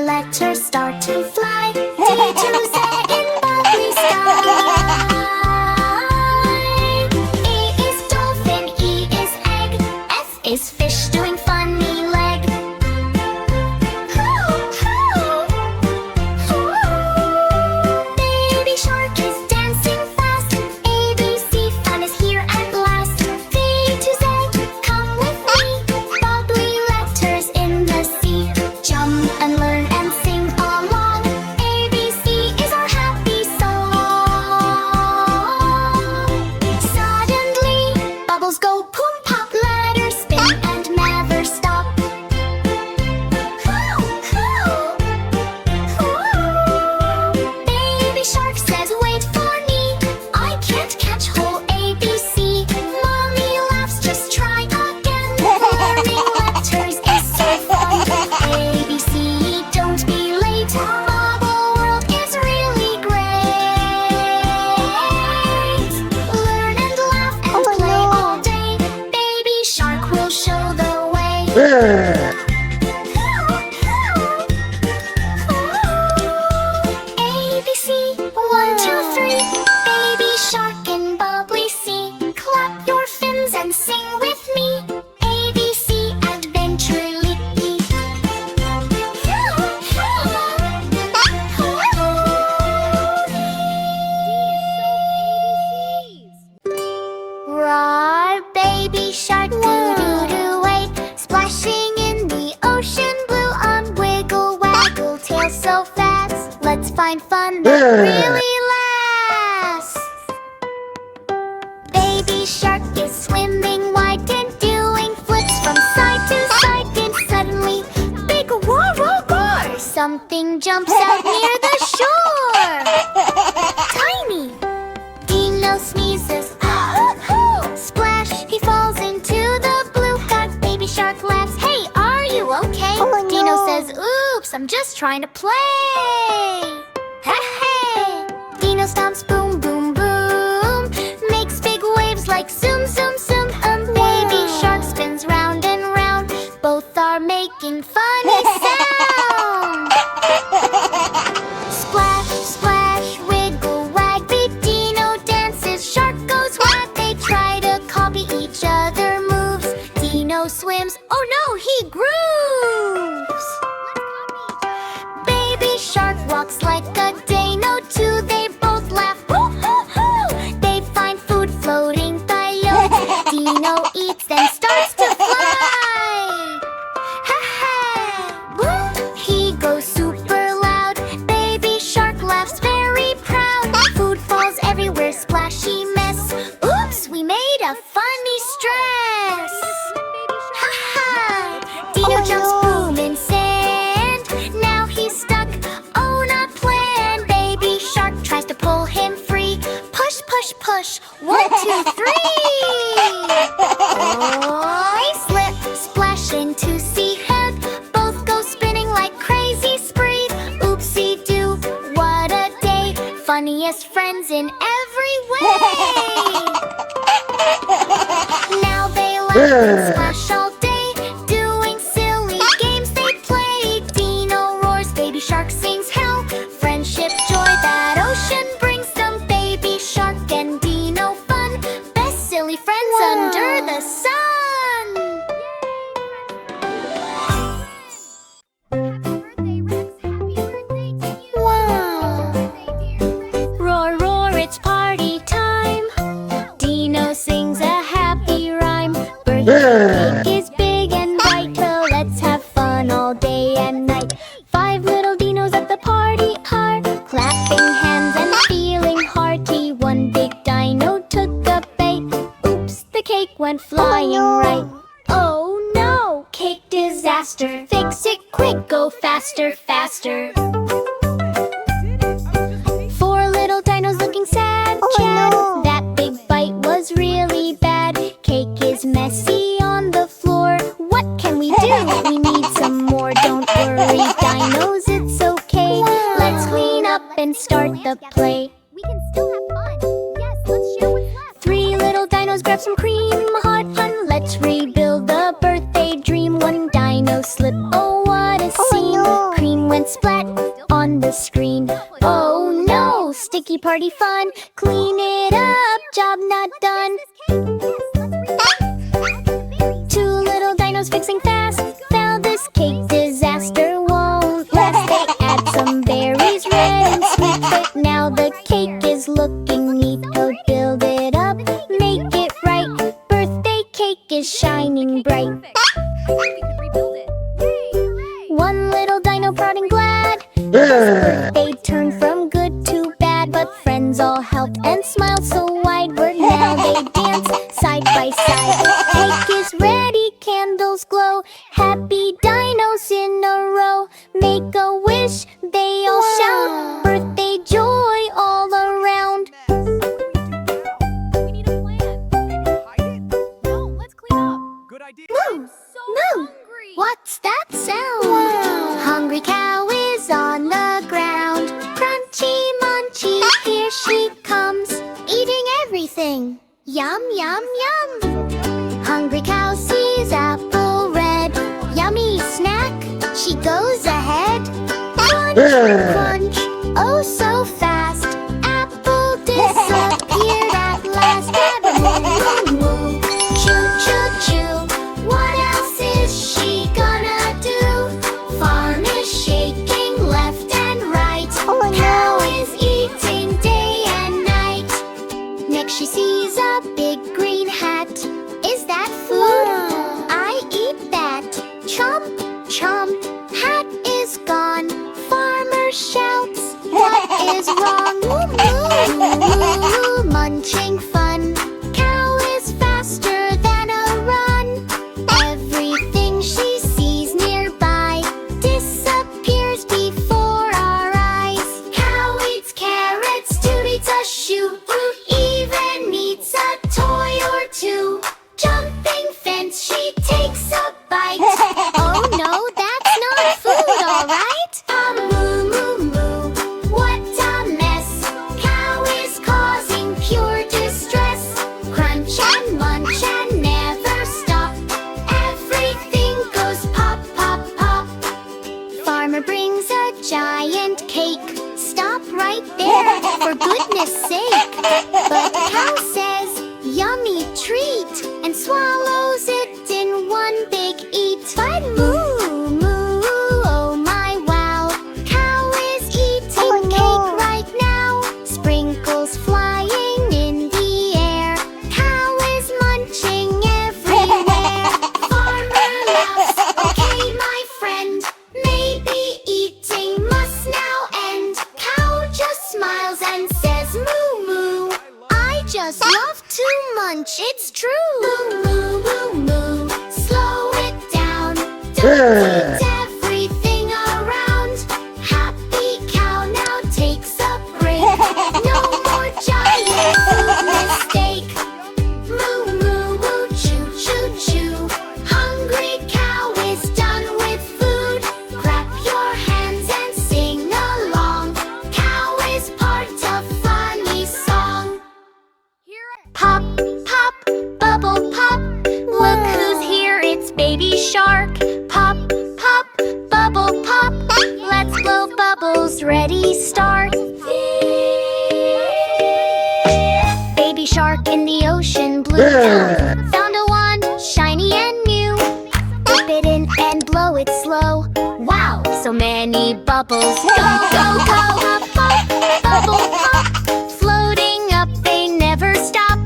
letters start to fly. D to Z in bubbly sky. E is dolphin, E is egg, F is fish doing funny leg. Baby shark is dancing fast. ABC fun is here at last. V to Z, come with me. Bubbly letters in the sea. Jump and learn and sing along. ABC is our happy song. Suddenly, bubbles go boom pop, letters spin and never stop. Baby shark says, wait for me. I can't catch whole ABC. Mommy laughs, just try again. Learning letters is so fun. ABC, don't be late. Bubble world is really great. Learn and laugh and play all day. Baby shark will show the way. ABC, 1, 2, 3. Baby shark in bubbly sea. Clap your fins and sing with me. ABC adventurely. Roar, baby shark, doo-doo-doo, wait. Splashing in the ocean blue on wiggle waggle tail so fast. Let's find fun that really lasts. Baby shark is swimming wide and doing flips from side to side. Then suddenly, big roar, roar, roar. Something jumps out near the shore. Tiny. Dino sneezes. Splash, he falls into the blue. Got baby shark laughs. Hey, are you okay? Dino says, oops, I'm just trying to play. Hey, Dino stomps, boom, boom, boom. Makes big waves like zoom, zoom, zoom. Baby shark spins round and round. Both are making funny sound. Splash, splash, wiggle, wag. Big Dino dances, shark goes wag. They try to copy each other moves. Dino swims, oh no, he grooves. Baby shark walks like a Dano too. They both laugh, hoo, hoo, hoo. They find food floating by yo. Dino eats then starts to fly. Ha ha! Woo! He goes super loud. Baby shark laughs very proud. Food falls everywhere, splashy mess. Oops, we made a funny stress. Ha ha! Dino jumps, boom, in sand. Now he's stuck on a plan. Baby shark tries to pull him free. Push, push, push. 1, 2, 3. I slip, splash into sea head. Both go spinning like crazy spree. Oopsie doo, what a day. Funniest friends in every way. Now they laugh and splash all day. Doing silly games they play. Dino roars, baby shark sings help. Friendship, joy that ocean brings them. Baby shark and Dino fun. Best silly friends under the sun. Wow. Roar, roar, it's party time. Dino sings a happy rhyme. Birthday cake is big and bright. Well, let's have fun all day and night. 5 little dinos at the party are clapping hands and feeling hearty. One big dino took a bite. Oops, the cake went flying right. Oh no, cake disaster. Fix it quick, go faster, faster. 4 little dinos looking sad. Chad, that big bite was really bad. Cake is messy on the floor. What can we do? We need some more. Don't worry, dinos, it's okay. Let's clean up and start the play. We can still have fun. Yes, let's share what's left. 3 little dinos grab some cream. Hot fun, let's rebuild the birthday dream. One dino slip, oh what a scene. Cream went and splat on the screen. Oh no, sticky party fun. Clean it up, job not done. Two little dinos fixing fast. Found this cake disaster won't last. They add some berries, red and sweet, but now the cake is looking neat. Oh, build it up, make it right. Birthday cake is shining bright. One little dino proud and glad. His birthday turned from good to bad, but friends all helped and smiled so wideward. Now they dance side by side. Cake is ready, candles glow. Happy dinos in a row. Make a wish, they all shout. Birthday joy all around. We need a plan. Maybe hide it? No, let's clean up. Good idea. Moo! Moo! What's that sound? Hungry cow is on the ground. Crunchy munchy, here she comes, eating everything. Yum, yum, yum. Hungry cow sees apple red. Yummy snack, she goes ahead. Crunch, crunch, oh so fast. Apple disappeared at last. Moo, moo, choo, choo, choo. What else is she gonna do? Farm is shaking left and right. Cow is eating day and night. Next she sees a big green hat. Is that food? I eat that. Chomp, chomp, hat is gone. Farmer shouts, what is wrong? Moo, moo, moo, munching fun. Cow is faster than a run. Everything she sees nearby disappears before our eyes. Cow eats carrots, Toot eats a shoe, even eats a toy or two. Jumping fence, she takes a bite. Oh no, that's not food, alright? Moo, moo, moo, what a mess. Cow is causing pure distress. Crunch and munch and never stop. Everything goes pop, pop, pop. Farmer brings a giant cake. Stop right there, for goodness sake. But cow says, yummy treat, and swallows it in one big eat. But moo, moo, oh my wow. Cow is eating cake right now. Sprinkles flying in the air. Cow is munching everywhere. Farmer laughs, okay my friend. Maybe eating must now end. Cow just smiles and says moo, moo. I just love to munch, it's true. Moo, moo, moo, moo, slow it down. Don't eat everything around. Happy cow now takes a break. No more giant food mistake. Moo, moo, moo, choo, choo, choo. Hungry cow is done with food. Clap your hands and sing along. Cow is part of funny song. Pop, pop, bubble pop. Look who's here, it's baby shark. Pop, pop, bubble pop. Let's blow bubbles, ready, start. Baby shark in the ocean blue. Found a wand, shiny and new. Dip it in and blow it slow. Wow, so many bubbles. Go, go, go. Pop, pop, bubble pop. Floating up, they never stop.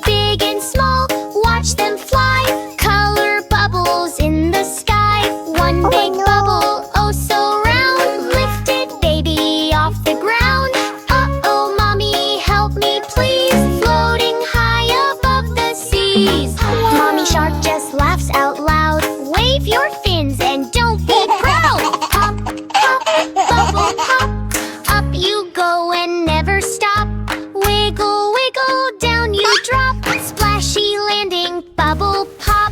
Big and small, watch them fly. Color bubbles in the sky. One big bubble, oh so round. Lifted baby off the ground. Uh-oh, mommy, help me please. Floating high above the seas. Mommy shark just laughs out loud. Wave your fins and don't be proud. Pop, pop, bubble pop. Up you go and never stop. Wiggle, wiggle, down you drop. Splashy landing, bubble pop.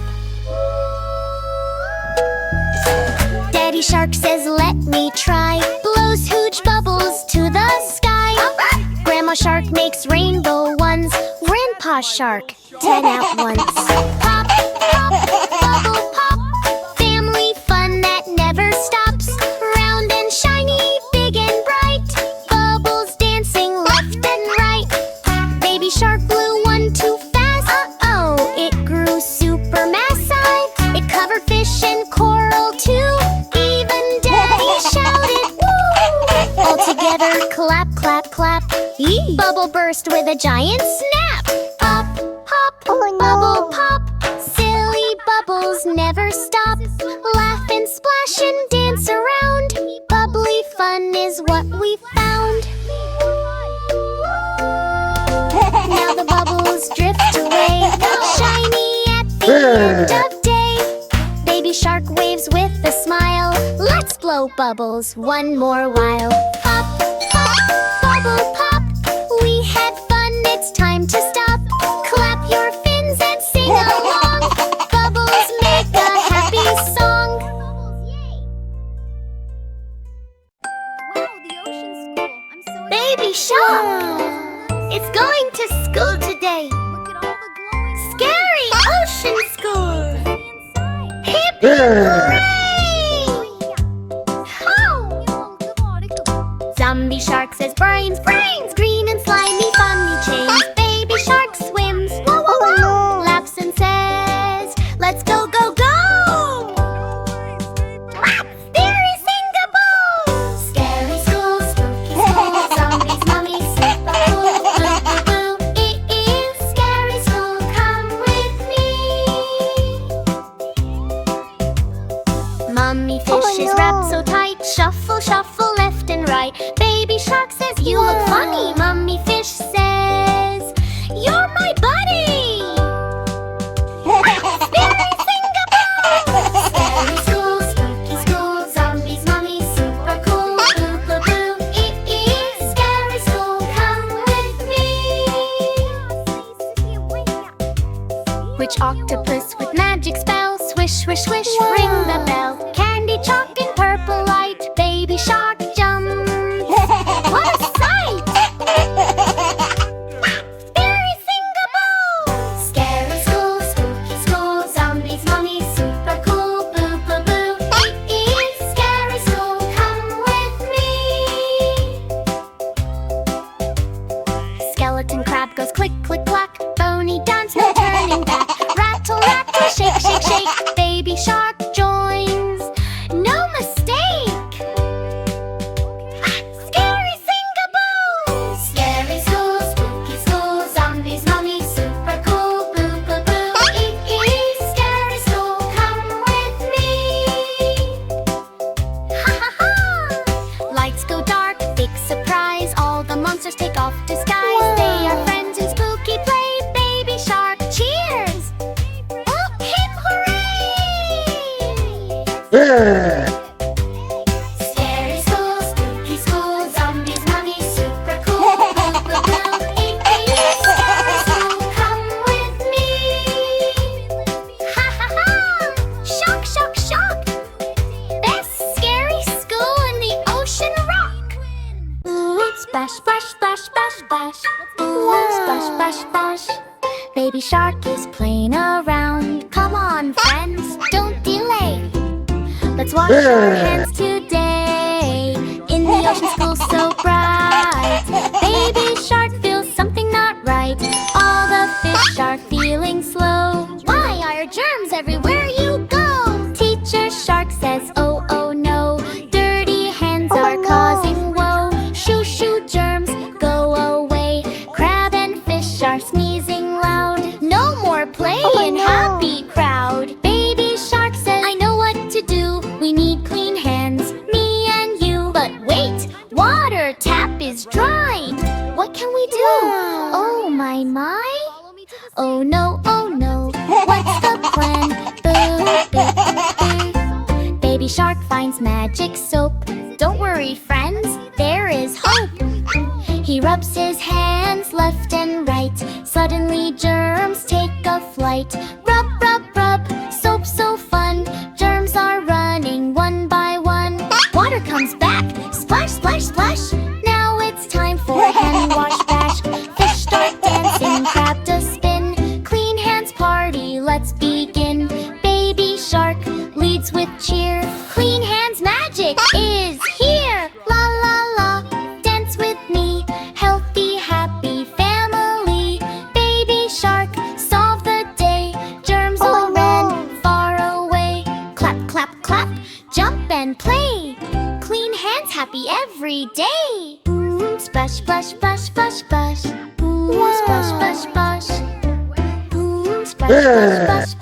Daddy shark says let me try. Blows huge bubbles to the sky. Grandma shark makes rainbow ones. Grandpa shark, 10 at once. Pop, pop, bubble pop. Family fun that never stops. Round and shiny. clap, clap. Bubble burst with a giant snap. Pop, pop, bubble pop. Silly bubbles never stop. Laugh and splash and dance around. Bubbly fun is what we found. Now the bubbles drift away, shiny at the end of day. Baby shark waves with a smile. Let's blow bubbles one more while. Pop, pop, bubble pop. We had fun, it's time to stop. Clap your fins and sing along. Bubbles make a happy song. Wow, the ocean school. I'm so Baby excited. shark is going to school today. Look at all the glowing Scary ocean school. inside. Hip hooray! Zombie shark says brains, brains. Green and slimy, funny chains. Baby shark swims, whoa, whoa, whoa. Laps and says, let's go, go, go. Scary sing-a-boo. Scary school, spooky school. Zombies, mommy, super cool. Boo, boo, boo. It is scary school, come with me. Mummy fish is wrapped so tight. Shuffle, shuffle, left and right. Baby shark says, you look funny. Mummy fish says, you're my buddy. Scary sing-a-boo. Scary school, spooky school. Zombies, mommy, super cool. Boo, boo, boo. It is scary school, come with me. Which octopus with magic spell? Swish, swish, swish, ring the bell. Candy, chalk, and purple light. Baby shark jumps. What a sight! Scary sing-a-boo. Scary school, spooky school. Zombies, mommy, super cool. Boo, boo, boo. It is scary school, come with me. Skeleton crab goes click, click, clack. Bony dance, no turning back. Rattle, rattle, shake, shake, shake. Baby shark joins. No mistake. Scary sing-a-boo. Scary school, spooky school. Zombies, mommy, super cool. Boo, boo, boo. It is scary school, come with me. Ha ha ha. Lights go dark, big surprise. All the monsters take off disguise. They are friends in spooky play. Baby shark cheers. Oh, hip hooray! Scary school, spooky school. Zombies, mommy, super cool. Boo, boo, boo. It is scary school, come with me. Ha ha ha! Shock, shock, shock! Best scary school in the ocean rock. Ooh, splash, splash, splash, splash, splash. Ooh, splash, splash, splash. Baby shark is playing around. Come on, friends, don't delay. Let's wash our hands today in the ocean school so bright. Baby shark feels something not right. All the fish are feeling slow. Why are germs everywhere you go? Teacher shark says, oh, oh no. Dirty hands are causing woe. Shoo, shoo, germs, go away. Crab and fish are sneezing loud. No more playing, happy crowd. Baby shark says, I know what to do. We need clean hands, me and you. But wait, water tap is dry. What can we do? Oh my, my. Follow me to the Oh no, what's the plan? Boo, boo, boo. Baby shark finds magic soap. Don't worry, friends, there is hope. He rubs his hands left and right. Suddenly germs take a flight. Rub, rub, rub, soap so fun. Germs are running one by one. Water comes back, splash, splash, splash. Now it's time for hand wash bash. Fish start dancing, crab does spin. Clean hands party, let's begin. Baby shark leads with cheer. Clean hands magic is here. La la la, dance with me. Healthy, happy family. Baby shark solve the day. Germs all ran far away. Clap, clap, clap, jump and play. Clean hands happy every day. Splash, splash, splash, splash, splash. Splash, splash, splash. Splash, splash, splash,